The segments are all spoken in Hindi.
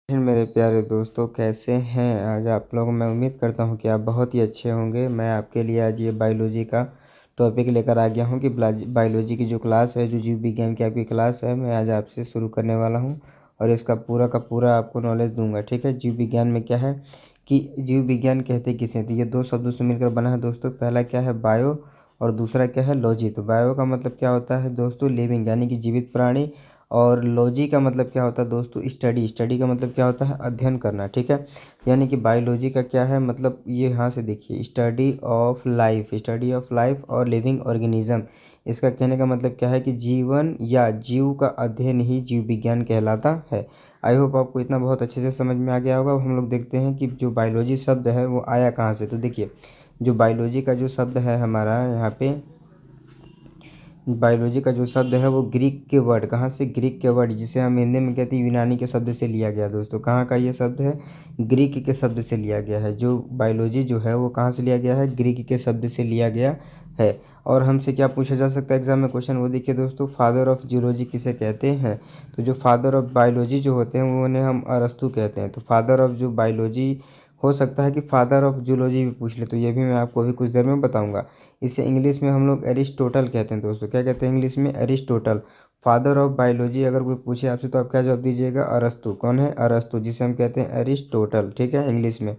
मेरे प्यारे दोस्तों, कैसे हैं आज आप लोग। मैं उम्मीद करता हूं कि आप बहुत ही अच्छे होंगे। मैं आपके लिए आज ये बायोलॉजी का टॉपिक लेकर आ गया हूं कि बायोलॉजी की जो क्लास है, जो जीव विज्ञान की आपकी क्लास है, मैं आज आपसे शुरू करने वाला हूं और इसका पूरा का पूरा आपको नॉलेज दूंगा। ठीक है। जीव विज्ञान में क्या है कि जीव विज्ञान कहते किसे, तो ये दो शब्दों से मिलकर बना है दोस्तों। पहला क्या है, बायो, और दूसरा क्या है, लॉजी। तो बायो का मतलब क्या होता है दोस्तों, लिविंग यानी कि जीवित प्राणी। और लॉजी का मतलब क्या होता है दोस्तों, स्टडी। स्टडी का मतलब क्या होता है, अध्ययन करना। ठीक है। यानी कि बायोलॉजी का क्या है मतलब, ये यहाँ से देखिए, study of life, study of life और लिविंग ऑर्गेनिज्म। इसका कहने का मतलब क्या है कि जीवन या जीव का अध्ययन ही जीव विज्ञान कहलाता है। आई होप आपको इतना बहुत अच्छे से समझ में आ गया होगा। अब हम लोग देखते हैं कि जो बायोलॉजी शब्द है वो आया कहाँ से। तो देखिए, जो बायोलॉजी का जो शब्द है हमारा यहाँ पे, बायोलॉजी का जो शब्द है वो ग्रीक के वर्ड, कहाँ से, ग्रीक के वर्ड, जिसे हम हिंदी में कहते हैं यूनानी के शब्द से लिया गया दोस्तों। कहाँ का ये शब्द है, ग्रीक के शब्द से लिया गया है। जो बायोलॉजी जो है वो कहाँ से लिया गया है, ग्रीक के शब्द से लिया गया है। और हमसे क्या पूछा जा सकता है एग्जाम में क्वेश्चन, वो देखिए दोस्तों, फादर ऑफ जियोलॉजी किसे कहते हैं। तो जो फादर ऑफ बायोलॉजी जो होते हैं वो उन्हें हम अरस्तु कहते हैं। तो फादर ऑफ जो बायोलॉजी, हो सकता है कि फादर ऑफ जूलॉजी भी पूछ ले, तो ये भी मैं आपको अभी कुछ देर में बताऊंगा। इसे इंग्लिश में हम लोग एरिस्टोटल कहते हैं दोस्तों। क्या कहते हैं इंग्लिश में, एरिस्टोटल। फादर ऑफ बायोलॉजी अगर कोई पूछे आपसे तो आप क्या जवाब दीजिएगा, अरस्तु। कौन है, अरस्तु, जिसे हम कहते हैं एरिस्टोटल। ठीक है, इंग्लिश में।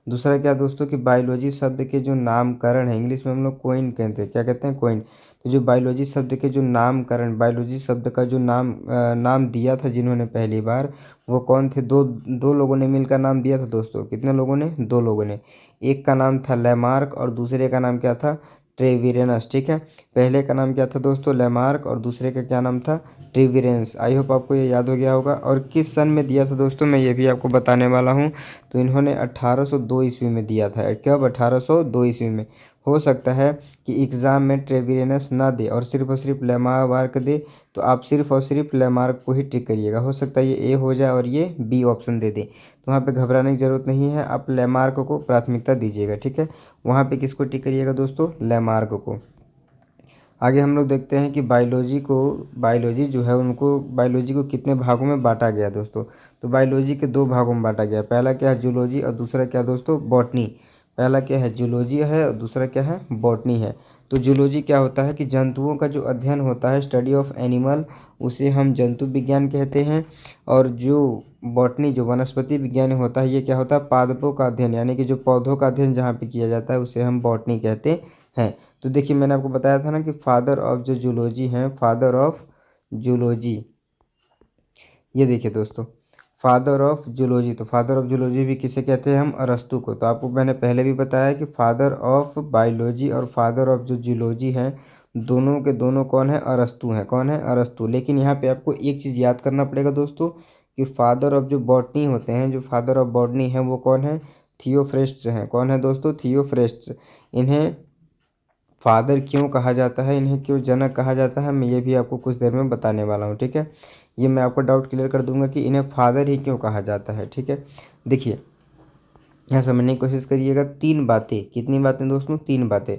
दूसरा क्या दोस्तों कि बायोलॉजी शब्द के जो नामकरण है, इंग्लिश में हम लोग कोइन कहते हैं। क्या कहते हैं, कोइन। तो जो बायोलॉजी शब्द के जो नामकरण, बायोलॉजी शब्द का जो नाम दिया था जिन्होंने पहली बार, वो कौन थे, दो दो लोगों ने मिलकर नाम दिया था दोस्तों। कितने लोगों ने, दो लोगों ने। एक का नाम था लेमार्क और दूसरे का नाम क्या था, ट्रेविरेनस। ठीक है। पहले का नाम क्या था दोस्तों, लेमार्क, और दूसरे का क्या नाम था, ट्रेविरेंस। आई होप आपको ये याद हो गया होगा। और किस सन में दिया था दोस्तों, मैं ये भी आपको बताने वाला हूँ। तो इन्होंने 1802 ईस्वी में दिया था। कब, 1802 ईस्वी में। हो सकता है कि एग्ज़ाम में ट्रेविरेनस ना दे और सिर्फ लेमार्क दे, तो आप सिर्फ और सिर्फ लेमार्क को ही टिक करिएगा। हो सकता है ये ए हो जाए और ये बी ऑप्शन दे दे, तो वहाँ पे घबराने की ज़रूरत नहीं है। आप लेमार्क को प्राथमिकता दीजिएगा। ठीक है। वहाँ पे किसको टिक करिएगा दोस्तों, लेमार्क को। आगे हम लोग देखते हैं कि बायोलॉजी जो है उनको, बायोलॉजी को कितने भागों में बांटा गया दोस्तों। तो बायोलॉजी के दो भागों में बांटा गया। पहला क्या है, जूलॉजी, और दूसरा क्या दोस्तों, बॉटनी। पहला क्या है, जूलॉजी है, और दूसरा क्या है, बॉटनी है। तो जूलॉजी क्या होता है कि जंतुओं का जो अध्ययन होता है, स्टडी ऑफ एनिमल, उसे हम जंतु विज्ञान कहते हैं। और जो बॉटनी, जो वनस्पति विज्ञान होता है, ये क्या होता है, पादपों का अध्ययन, यानी कि जो पौधों का अध्ययन जहाँ पे किया जाता है उसे हम बॉटनी कहते हैं। तो देखिए, मैंने आपको बताया था ना कि फादर ऑफ जो जूलॉजी हैं, फादर ऑफ जूलॉजी, ये देखिए दोस्तों, फादर ऑफ जूलॉजी। तो फादर ऑफ जूलॉजी भी किसे कहते हैं हम, अरस्तु को। तो आपको मैंने पहले भी बताया कि फादर ऑफ बायोलॉजी और फादर ऑफ जो जूलॉजी हैं, दोनों के दोनों कौन है, अरस्तु हैं। कौन है, अरस्तु। लेकिन यहाँ पे आपको एक चीज़ याद करना पड़ेगा दोस्तों, कि फादर ऑफ जो बॉटनी होते हैं, जो फादर ऑफ बॉटनी है वो कौन है, थियोफ्रेस्ट्स हैं। कौन है दोस्तों, थियोफ्रेस्ट्स। इन्हें फादर क्यों कहा जाता है, इन्हें क्यों जनक कहा जाता है, मैं ये भी आपको कुछ देर में बताने वाला हूँ। ठीक है। ये मैं आपको डाउट क्लियर कर दूंगा कि इन्हें फादर ही क्यों कहा जाता है। ठीक है। देखिए, यहाँ समझने की कोशिश करिएगा। तीन बातें, कितनी बातें दोस्तों, तीन बातें।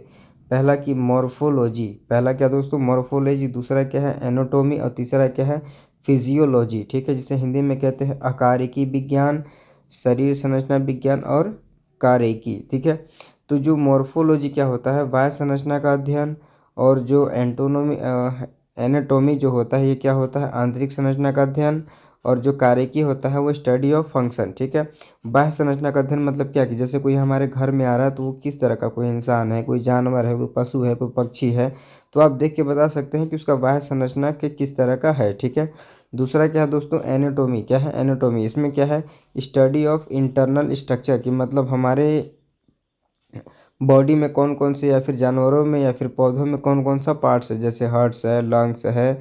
पहला कि मॉर्फोलॉजी, पहला क्या दोस्तों, मॉर्फोलॉजी। दूसरा क्या है, एनाटॉमी, और तीसरा क्या है, फिजियोलॉजी। ठीक है, जिसे हिंदी में कहते हैं आकारिकी विज्ञान, शरीर संरचना विज्ञान और कार्यकी। ठीक है। तो जो मॉर्फोलॉजी क्या होता है, वाय संरचना का अध्ययन। और जो एनाटॉमी जो होता है, ये क्या होता है, आंतरिक संरचना का अध्ययन। और जो कार्यकी होता है वो स्टडी ऑफ फंक्शन। ठीक है। बाह्य संरचना का अध्ययन मतलब क्या, कि जैसे कोई हमारे घर में आ रहा है तो वो किस तरह का, कोई इंसान है, कोई जानवर है, कोई पशु है, कोई पक्षी है, तो आप देख के बता सकते हैं कि उसका बाह्य संरचना के किस तरह का है। ठीक है। दूसरा क्या है दोस्तों, एनाटॉमी। क्या है, एनाटॉमी। इसमें क्या है, स्टडी ऑफ इंटरनल स्ट्रक्चर, की मतलब हमारे बॉडी में कौन कौन से, या फिर जानवरों में या फिर पौधों में कौन कौन सा पार्ट्स है, जैसे हार्ट्स है, लंग्स है,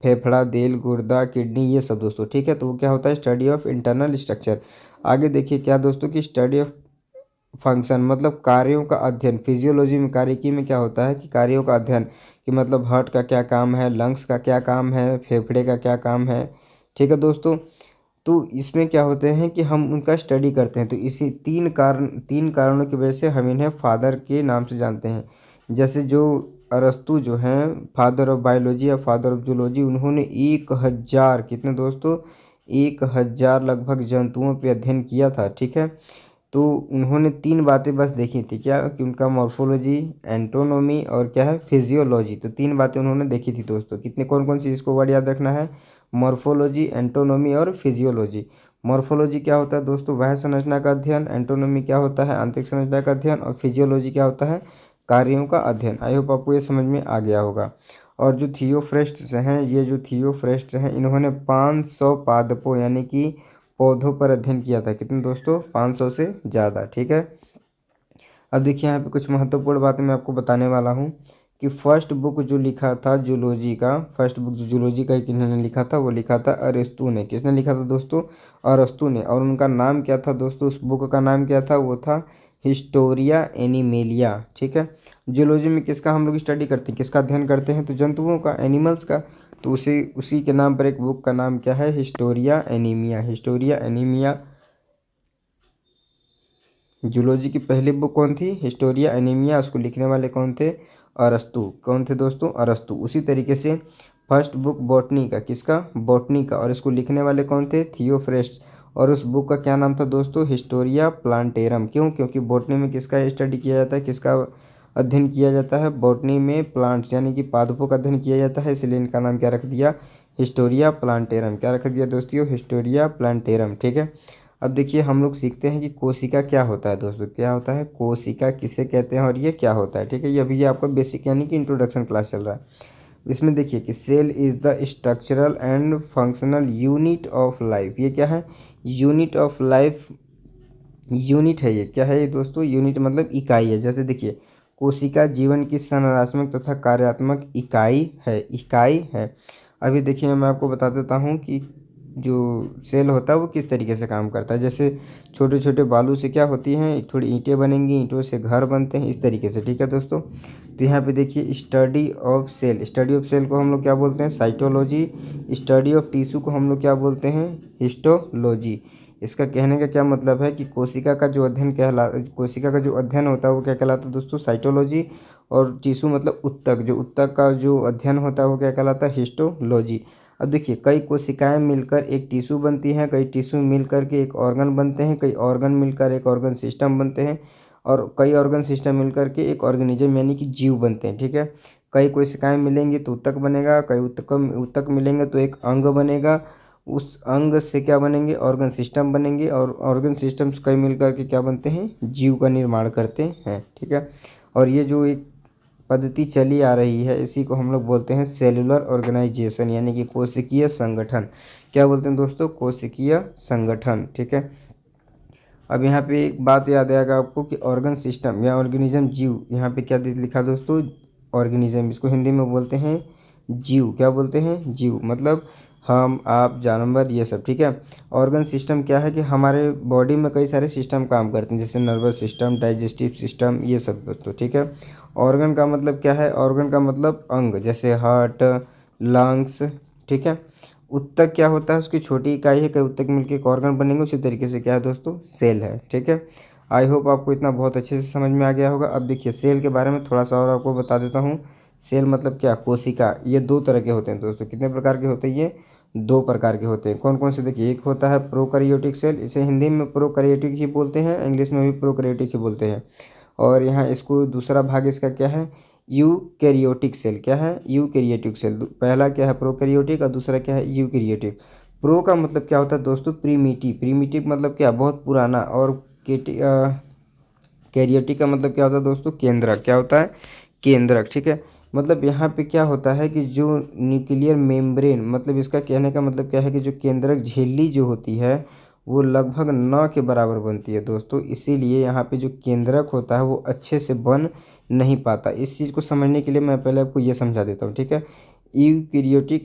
फेफड़ा, दिल, गुर्दा, किडनी, ये सब दोस्तों। ठीक है। तो वो क्या होता है, स्टडी ऑफ इंटरनल स्ट्रक्चर। आगे देखिए क्या दोस्तों, कि स्टडी ऑफ फंक्शन, मतलब कार्यों का अध्ययन। फिजियोलॉजी में, कार्यकी में क्या होता है कि कार्यों का अध्ययन, कि मतलब हार्ट का क्या काम है, लंग्स का क्या काम है, फेफड़े का क्या काम है। ठीक है दोस्तों। तो इसमें क्या होते हैं कि हम उनका स्टडी करते हैं। तो इसी तीन कारणों की वजह से हम इन्हें फादर के नाम से जानते हैं। जैसे जो अरस्तु जो हैं, फादर ऑफ बायोलॉजी या फादर ऑफ जूलॉजी, उन्होंने 1000, कितने दोस्तों, 1000 लगभग जंतुओं पे अध्ययन किया था, ठीक है। तो उन्होंने 3 बातें बस देखी थी, क्या कि उनका मॉर्फोलॉजी, एंटोनॉमी और क्या है फिजियोलॉजी। तो 3 बातें उन्होंने देखी थी दोस्तों। कितने कौन कौन सी, इसको वर्ड याद रखना है, मॉर्फोलॉजी, एंटोनॉमी और फिजियोलॉजी। मॉर्फोलॉजी क्या होता है दोस्तों, वह संरचना का अध्ययन। एंटोनॉमी क्या होता है, आंतरिक संरचना का अध्ययन। और फिजियोलॉजी क्या होता है, कार्यों का अध्ययन। आई होप आपको ये समझ में आ गया होगा। और जो थियोफ्रेस्ट्स हैं, ये जो थियोफ्रेस्ट हैं, इन्होंने 500 पादपों यानी कि पौधों पर अध्ययन किया था। कितने दोस्तों, 500 से ज़्यादा, ठीक है। अब देखिए यहाँ पे कुछ महत्वपूर्ण बातें मैं आपको बताने वाला हूँ कि फर्स्ट बुक जो लिखा था जूलॉजी का, फर्स्ट बुक जो जूलॉजी का किन्होंने लिखा था, वो लिखा था अरस्तु ने। किसने लिखा था दोस्तों, अरस्तु ने। और उनका नाम क्या था दोस्तों, उस बुक का नाम क्या था, वो था हिस्टोरिया एनिमेलिया, ठीक है। जूलॉजी में किसका हम लोग स्टडी करते हैं, किसका अध्ययन करते हैं, तो जंतुओं का, एनिमल्स का। तो उसी के नाम पर एक बुक का नाम क्या है, Historia anaemia, Historia anaemia. Zoology की पहली बुक कौन थी, हिस्टोरिया एनीमिया। उसको लिखने वाले कौन थे, अरस्तु। कौन थे दोस्तों, अरस्तु। उसी तरीके से फर्स्ट बुक बॉटनी का, किसका, बॉटनी का। और इसको लिखने वाले कौन थे, थियोफ्रेस्ट। और उस बुक का क्या नाम था दोस्तों, हिस्टोरिया प्लांटेरम। क्यों, क्योंकि बॉटनी में किसका स्टडी किया जाता है, किसका अध्ययन किया जाता है, बॉटनी में प्लांट्स यानी कि पादपों का अध्ययन किया जाता है, इसलिए इनका नाम क्या रख दिया, हिस्टोरिया प्लांटेरम। क्या रख दिया दोस्तों, हिस्टोरिया प्लांटेरम, ठीक है। अब देखिए हम लोग सीखते हैं कि कोशिका क्या होता है दोस्तों, क्या होता है कोशिका, किसे कहते हैं और ये क्या होता है, ठीक है। ये अभी ये आपका बेसिक यानी कि इंट्रोडक्शन क्लास चल रहा है। इसमें देखिए कि cell is the structural and functional unit of life. ये क्या है, यूनिट ऑफ लाइफ, यूनिट है। ये क्या है ये दोस्तों, यूनिट मतलब इकाई है। जैसे देखिए कोशिका जीवन की संरचनात्मक तथा कार्यात्मक इकाई है, इकाई है। अभी देखिए मैं आपको बता देता हूँ कि जो सेल होता है वो किस तरीके से काम करता है। जैसे छोटे छोटे बालू से क्या होती हैं, थोड़ी ईंटें बनेंगी, ईंटों से घर बनते हैं, इस तरीके से, ठीक है दोस्तों। तो यहाँ पे देखिए study of cell, study of cell को हम लोग क्या बोलते हैं, साइटोलॉजी। स्टडी ऑफ टिश्यू को हम लोग क्या बोलते हैं, हिस्टोलॉजी। इसका कहने का क्या मतलब है कि कोशिका का जो अध्ययन कोशिका का जो अध्ययन होता है वो क्या कहलाता है दोस्तों, साइटोलॉजी। और टिश्यू मतलब उत्तक, जो उत्तक का जो अध्ययन होता है वो क्या कहलाता है, हिस्टोलॉजी। अब देखिए कई कोशिकाएं मिलकर एक टिश्यू बनती हैं, कई टिश्यू मिलकर के एक ऑर्गन बनते हैं, कई ऑर्गन मिलकर एक ऑर्गन सिस्टम बनते हैं, और कई ऑर्गन सिस्टम मिलकर के एक ऑर्गेनिज्म यानी कि जीव बनते हैं, ठीक है। कई कोशिकाएं मिलेंगी तो उत्तक बनेगा, कई उत्तक मिलेंगे तो एक अंग बनेगा, उस अंग से क्या बनेंगे, ऑर्गन सिस्टम बनेंगे, और ऑर्गन सिस्टम्स कई मिलकर के क्या बनते हैं, जीव का निर्माण करते हैं, ठीक है। और ये जो एक पद्धति चली आ रही है इसी को हम लोग बोलते हैं सेलुलर ऑर्गेनाइजेशन यानी कि कोशिकीय संगठन। क्या बोलते हैं दोस्तों, कोशिकीय संगठन, ठीक है। अब यहाँ पे एक बात याद आएगा आपको कि ऑर्गन सिस्टम या ऑर्गेनिज्म जीव, यहाँ पे क्या लिखा दोस्तों, ऑर्गेनिज्म, इसको हिंदी में बोलते हैं जीव। क्या बोलते हैं, जीव, मतलब हम, आप, जानवर, ये सब, ठीक है। ऑर्गन सिस्टम क्या है कि हमारे बॉडी में कई सारे सिस्टम काम करते हैं, जैसे नर्वस सिस्टम, डाइजेस्टिव सिस्टम, ये सब दोस्तों, ठीक है। ऑर्गन का मतलब क्या है, ऑर्गन का मतलब अंग, जैसे हार्ट, लंग्स, ठीक है। उत्तक क्या होता है, उसकी छोटी इकाई है, कई उत्तक मिलकर एक ऑर्गन बनेंगे, उसी तरीके से क्या है दोस्तों, सेल है, ठीक है। आई होप आपको इतना बहुत अच्छे से समझ में आ गया होगा। अब देखिए सेल के बारे में थोड़ा सा और आपको बता देता हूँ। सेल मतलब क्या, कोशिका। ये 2 तरह के होते हैं दोस्तों, कितने प्रकार के होते हैं, ये 2 प्रकार के होते हैं। कौन कौन से, देखिए एक होता है प्रोकैरियोटिक सेल, इसे हिंदी में प्रोकैरियोटिक ही बोलते हैं, इंग्लिश में भी प्रोकैरियोटिक ही बोलते हैं। और यहाँ इसको दूसरा भाग इसका क्या है, यूकैरियोटिक सेल। क्या है, यूकैरियोटिक सेल। पहला क्या है प्रोकैरियोटिक और दूसरा क्या है यूकैरियोटिक। प्रो का मतलब क्या होता है दोस्तों, प्रीमिटिव, प्रीमिटिव मतलब क्या, बहुत पुराना। और कैरियोटिक का मतलब क्या होता है दोस्तों, केंद्रक। क्या होता है, केंद्रक, ठीक है। मतलब यहाँ पे क्या होता है कि जो न्यूक्लियर मेम्ब्रेन, मतलब इसका कहने का मतलब क्या है कि जो केंद्रक झिल्ली जो होती है वो लगभग 9 के बराबर बनती है दोस्तों, इसीलिए यहाँ पे जो केंद्रक होता है वो अच्छे से बन नहीं पाता। इस चीज़ को समझने के लिए मैं पहले आपको ये समझा देता हूँ, ठीक है। यूकैरियोटिक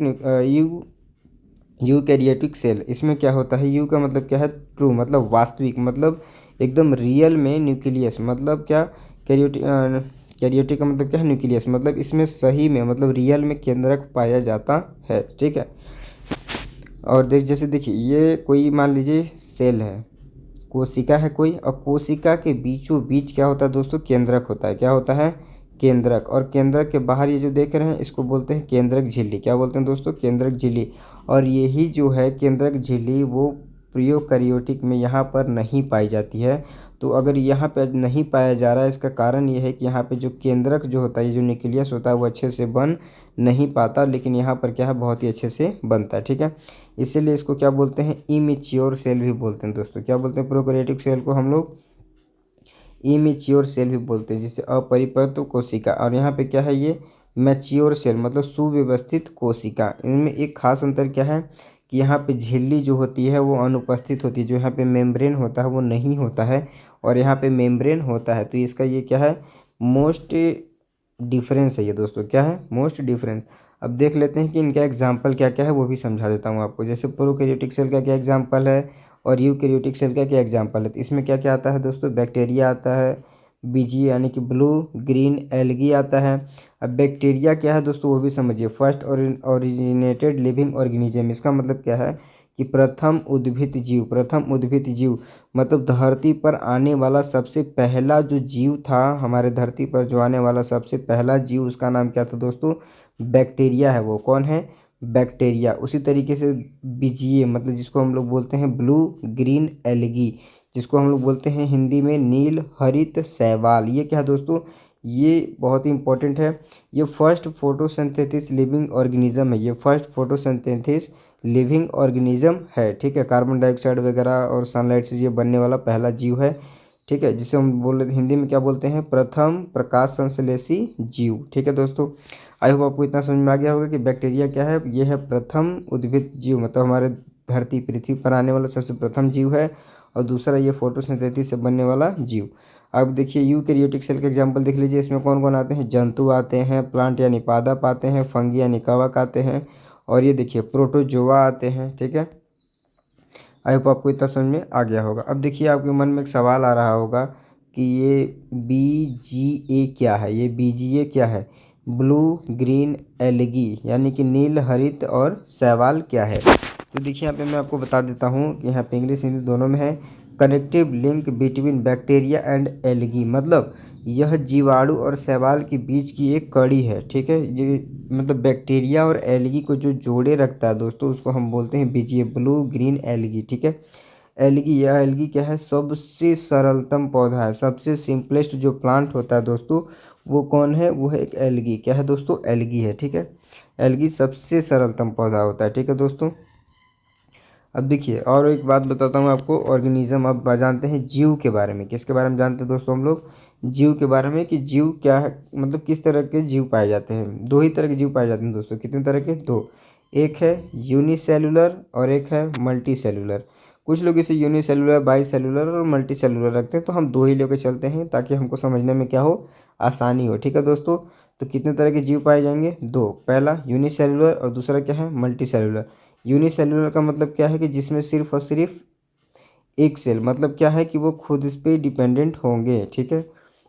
यूकैरियोटिक सेल, इसमें क्या होता है, यू का मतलब क्या है, ट्रू, मतलब वास्तविक, मतलब एकदम रियल में न्यूक्लियस, मतलब क्या, कैरियोटिक, कैरियोटिक का मतलब क्या है, न्यूक्लियस, मतलब इसमें सही में, मतलब रियल में केंद्रक पाया जाता है, ठीक है। और जैसे देखिए ये कोई मान लीजिए सेल है, कोशिका है कोई, और कोशिका के बीचों बीच क्या होता है दोस्तों, केंद्रक होता है। क्या होता है, केंद्रक। और केंद्रक के बाहर ये जो देख रहे हैं इसको बोलते हैं केंद्रक झिल्ली। क्या बोलते हैं दोस्तों, केंद्रक झिल्ली। और यही जो है केंद्रक झिल्ली वो प्रोकैरियोटिक में यहाँ पर नहीं पाई जाती है। तो अगर यहाँ पे नहीं पाया जा रहा है, इसका कारण ये है कि यहाँ पे जो केंद्रक जो होता है, जो न्यूक्लियस होता है, वो अच्छे से बन नहीं पाता, लेकिन यहाँ पर क्या है बहुत ही अच्छे से बनता है। ठीक है, इसीलिए इसको क्या बोलते हैं, इमेच्योर सेल भी बोलते हैं दोस्तों। क्या बोलते हैं, प्रोकैरियोटिक सेल को हम लोग इमेच्योर सेल भी बोलते हैं, जिसे अपरिपक्व कोशिका। और यहाँ पे क्या है, ये मैच्योर सेल मतलब सुव्यवस्थित कोशिका। इनमें एक खास अंतर क्या है कि यहाँ पे झिल्ली जो होती है वो अनुपस्थित होती है, जो यहाँ पे मेम्ब्रेन होता है वो नहीं होता है, और यहाँ पे मेम्ब्रेन होता है। तो इसका ये क्या है, मोस्ट डिफरेंस है ये दोस्तों। क्या है, मोस्ट डिफरेंस। अब देख लेते हैं कि इनका एग्जाम्पल क्या क्या है, वो भी समझा देता हूँ आपको। जैसे प्रोकैरियोटिक सेल का क्या एग्जाम्पल है और यूकैरियोटिक सेल का क्या एग्जाम्पल है। तो इसमें क्या क्या आता है दोस्तों, बैक्टीरिया आता है, बीजीए यानी कि ब्लू ग्रीन एल्गी आता है। अब बैक्टीरिया क्या है दोस्तों, वो भी समझिए। फर्स्ट ओरिजिनेटेड लिविंग ऑर्गेनिज्म, इसका मतलब क्या है कि प्रथम उद्भिद जीव। प्रथम उद्भिद जीव मतलब धरती पर आने वाला सबसे पहला जो जीव था, हमारे धरती पर जो आने वाला सबसे पहला जीव, उसका नाम क्या था दोस्तों, बैक्टीरिया है। वो कौन है, बैक्टीरिया। उसी तरीके से बीजीए मतलब जिसको हम लोग बोलते हैं ब्लू ग्रीन एल्गी, जिसको हम लोग बोलते हैं हिंदी में नील हरित शैवाल, ये क्या है दोस्तों, ये बहुत ही इंपॉर्टेंट है। ये फर्स्ट फोटोसिंथेसिस लिविंग ऑर्गेनिज्म है। ये फर्स्ट फोटोसिंथेसिस लिविंग ऑर्गेनिज्म है। ठीक है, कार्बन डाइऑक्साइड वगैरह और सनलाइट से ये बनने वाला पहला जीव है। ठीक है, जिसे हम बोल रहे हिंदी में क्या बोलते हैं, प्रथम प्रकाश संश्लेषी जीव। ठीक है दोस्तों, आई होप आपको इतना समझ में आ गया होगा कि बैक्टीरिया क्या है। ये है प्रथम उद्भिद जीव, मतलब हमारे धरती पृथ्वी पर आने वाला सबसे प्रथम जीव है। और दूसरा ये फोटोसिंथेसिस से बनने वाला जीव। अब देखिए यूकैरियोटिक सेल का एग्जांपल देख लीजिए। इसमें कौन कौन आते हैं, जंतु आते हैं, प्लांट यानी पादप आते हैं, फंगी यानी कवक आते हैं, और ये देखिए प्रोटोजोआ आते हैं। ठीक है, आई होप आपको इतना समझ में आ गया होगा। अब देखिए आपके मन में एक सवाल आ रहा होगा कि ये बीजीए क्या है, ये बीजीए क्या है, ब्लू ग्रीन एल्गी यानी कि नील हरित और शैवाल क्या है। तो देखिए यहाँ पे मैं आपको बता देता हूँ कि यहाँ पे इंग्लिश हिंदी दोनों में है। Connective link between bacteria and algae, मतलब यह जीवाणु और शैवाल के बीच की एक कड़ी है। ठीक है, ये मतलब बैक्टीरिया और एल्गी को जो जोड़े रखता है दोस्तों, उसको हम बोलते हैं बीजीए, ब्लू ग्रीन एल्गी। ठीक है, एल्गी, यह एल्गी क्या है, सबसे सरलतम पौधा है। सबसे सिंपलेस्ट जो प्लांट होता है दोस्तों, वो कौन है, वो है एक एल्गी। क्या है दोस्तों, एल्गी है। ठीक है, एल्गी सबसे सरलतम पौधा होता है। ठीक है दोस्तों, अब देखिए और एक बात बताता हूँ आपको, ऑर्गेनिज्म। अब जानते हैं जीव के बारे में। किसके बारे में जानते हैं दोस्तों हम लोग, जीव के बारे में, कि जीव क्या है, मतलब किस तरह के जीव पाए जाते हैं। दो ही तरह के जीव पाए जाते हैं दोस्तों। कितने तरह के, दो। एक है यूनिसेलुलर और एक है मल्टी सेलुलर। कुछ लोग इसे यूनिसेलुलर, बाई सेलुलर और मल्टी सेलुलर रखते हैं, तो हम दो ही लेकर चलते हैं ताकि हमको समझने में क्या हो, आसानी हो। ठीक है दोस्तों, तो कितने तरह के जीव पाए जाएंगे, दो। पहला यूनिसेलुलर और दूसरा क्या है, मल्टी सेलुलर। यूनिसेलुलर का मतलब क्या है कि जिसमें सिर्फ और सिर्फ एक सेल, मतलब क्या है कि वो खुद इस पे डिपेंडेंट होंगे। ठीक है,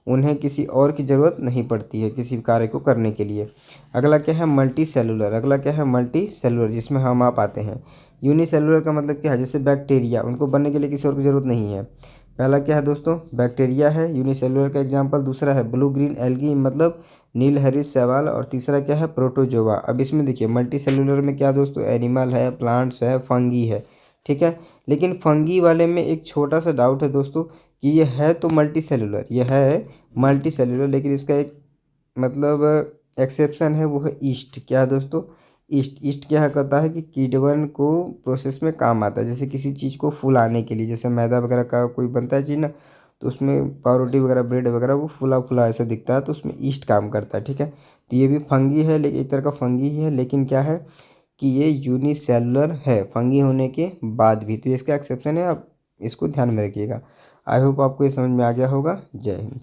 उन्हें किसी और की ज़रूरत नहीं पड़ती है किसी कार्य को करने के लिए। अगला क्या है, मल्टी सेलुलर। अगला क्या है, मल्टी सेलुलर, जिसमें हम आप आते हैं। यूनिसेलुलर का मतलब क्या है, जैसे बैक्टीरिया, उनको बनने के लिए किसी और की ज़रूरत नहीं है। पहला क्या है दोस्तों, बैक्टीरिया है यूनिसेलुलर का एग्जाम्पल। दूसरा है ब्लू ग्रीन एल्गी, मतलब नील हरित शैवाल। और तीसरा क्या है, प्रोटोजोआ। अब इसमें देखिए मल्टी सेलुलर में क्या दोस्तों, एनिमल है, प्लांट्स है, फंगी है। ठीक है, लेकिन फंगी वाले में एक छोटा सा डाउट है दोस्तों, कि ये है तो मल्टी सेलुलर, ये है मल्टी सेलुलर, लेकिन इसका एक मतलब एक्सेप्शन है, वो है ईस्ट। क्या है दोस्तों, ईस्ट। ईस्ट क्या करता है कि कीटवन को प्रोसेस में काम आता है। जैसे किसी चीज़ को फुलाने के लिए, जैसे मैदा वगैरह का कोई बनता है चीज़ ना, तो उसमें पावरोटी वगैरह, ब्रेड वगैरह, वो फुला फुला ऐसा दिखता है, तो उसमें ईस्ट काम करता है। ठीक है, तो ये भी फंगी है, लेकिन एक तरह का फंगी ही है, लेकिन क्या है कि ये यूनिसेलुलर है फंगी होने के बाद भी। तो इसका एक्सेप्शन है, आप इसको ध्यान में रखिएगा। आई होप आपको ये समझ में आ गया होगा। जय हिंद।